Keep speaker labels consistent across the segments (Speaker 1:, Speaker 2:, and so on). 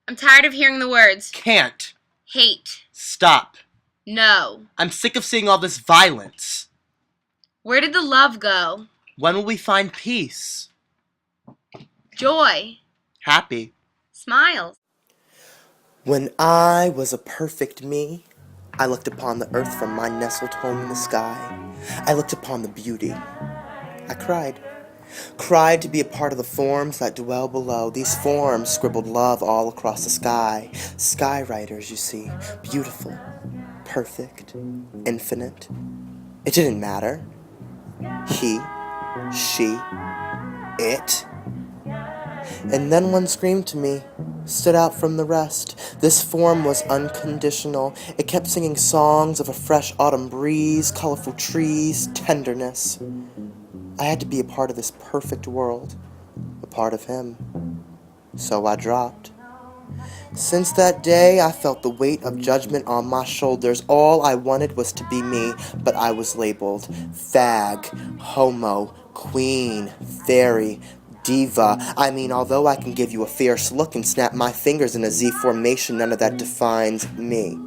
Speaker 1: I'm tired of hearing the words
Speaker 2: Can't.
Speaker 1: hate,
Speaker 2: Stop.
Speaker 1: no.
Speaker 2: I'm sick of seeing all this violence.
Speaker 1: Where did the love go?
Speaker 2: When will we find peace?
Speaker 1: Joy,
Speaker 2: Happy.
Speaker 1: smiles.
Speaker 3: When I was a perfect me, I looked upon the earth from my nestled home in the sky. I looked upon the beauty. I cried. Cried to be a part of the forms that dwell below. These forms scribbled love all across the sky. Skywriters, you see. Beautiful. Perfect. Infinite. It didn't matter. He. She. It. And then one screamed to me, stood out from the rest. This form was unconditional. It kept singing songs of a fresh autumn breeze, colorful trees, tenderness. I had to be a part of this perfect world, a part of him. So I dropped. Since that day, I felt the weight of judgment on my shoulders. All I wanted was to be me, but I was labeled fag, homo, queen, fairy, diva. I mean, although I can give you a fierce look and snap my fingers in a Z formation, none of that defines me.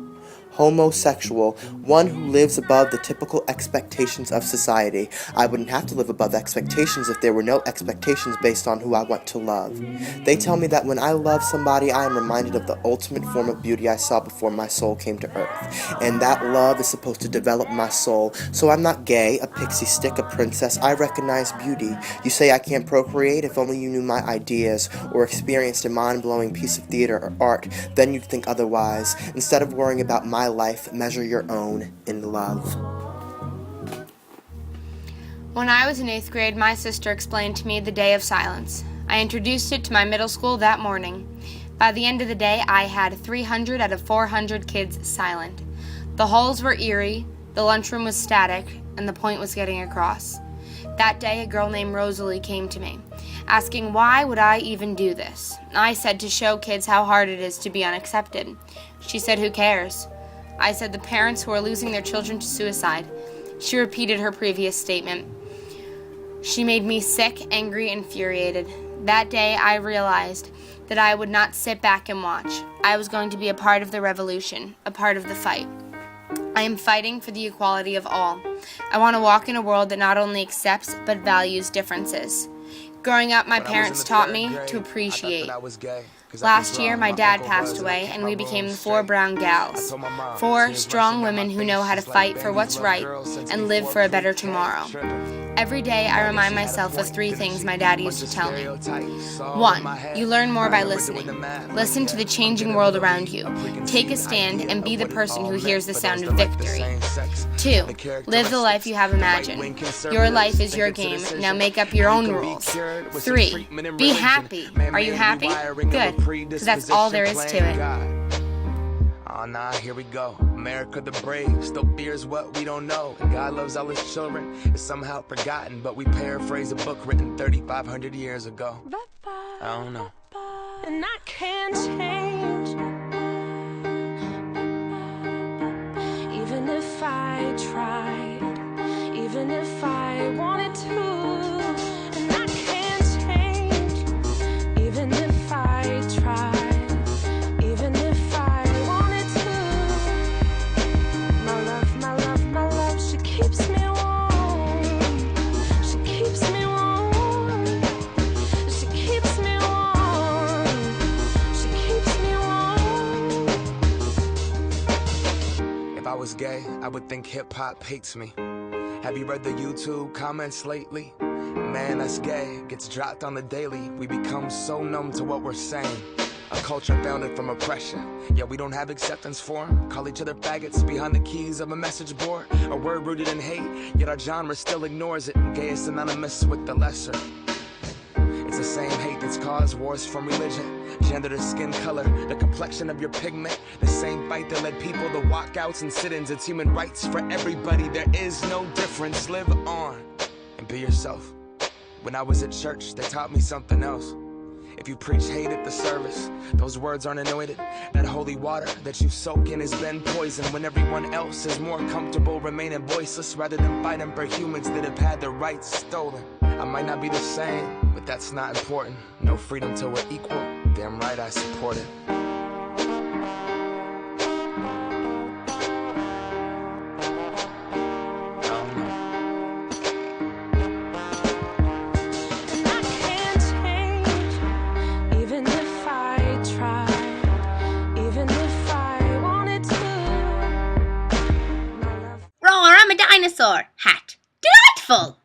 Speaker 3: Homosexual, one who lives above the typical expectations of society. I wouldn't have to live above expectations if there were no expectations based on who I want to love. They tell me that when I love somebody, I am reminded of the ultimate form of beauty I saw before my soul came to earth. And that love is supposed to develop my soul. So I'm not gay, a pixie stick, a princess. I recognize beauty. You say I can't procreate? If only you knew my ideas or experienced a mind-blowing piece of theater or art, then you'd think otherwise. Instead of worrying about my life, measure your own in love.
Speaker 1: When I was in 8th grade, my sister explained to me the day of silence. I introduced it to my middle school that morning. By the end of the day, I had 300 out of 400 kids silent. The halls were eerie, the lunchroom was static, and the point was getting across. That day, a girl named Rosalie came to me, asking why would I even do this. I said to show kids how hard it is to be unaccepted. She said, who cares? I said the parents who are losing their children to suicide. She repeated her previous statement. She made me sick, angry, infuriated. That day, I realized that I would not sit back and watch. I was going to be a part of the revolution, a part of the fight. I am fighting for the equality of all. I want to walk in a world that not only accepts, but values differences. Growing up, my parents taught me to appreciate. Last year, my dad passed away, and we became the 4 brown gals. 4 strong women who know how to fight for what's right and live for a better tomorrow. Every day, I remind myself of 3 things my dad used to tell me. 1, you learn more by listening. Listen to the changing world around you. Take a stand and be the person who hears the sound of victory. 2, live the life you have imagined. Your life is your game. Now make up your own rules. 3, be happy. Are you happy? Good, because that's all there is to it.
Speaker 4: Oh nah, here we go. America the brave still fears what we don't know. And God loves all his children. It's somehow forgotten, but we paraphrase a book written 3,500 years ago. I don't know.
Speaker 5: And I can't change, even if I tried, even if I wanted to. And I can't change, even if I tried.
Speaker 4: If I was gay, I would think hip-hop hates me. Have you read the YouTube comments lately? Man, that's gay gets dropped on the daily. We become so numb to what we're saying. A culture founded from oppression, yet we don't have acceptance for 'em. Call each other faggots behind the keys of a message board. A word rooted in hate, yet our genre still ignores it. Gay is synonymous with the lesser. It's the same hate that's caused wars from religion, gender to skin color, the complexion of your pigment. The same fight that led people to walkouts and sit-ins. It's human rights for everybody. There is no difference. Live on and be yourself. When I was at church, they taught me something else. If you preach hate at the service, those words aren't anointed. That holy water that you soak in has been poisoned when everyone else is more comfortable remaining voiceless rather than fighting for humans that have had their rights stolen. I might not be the same, but that's not important. No freedom till we're equal. Damn right I support it.
Speaker 6: hat. Delightful!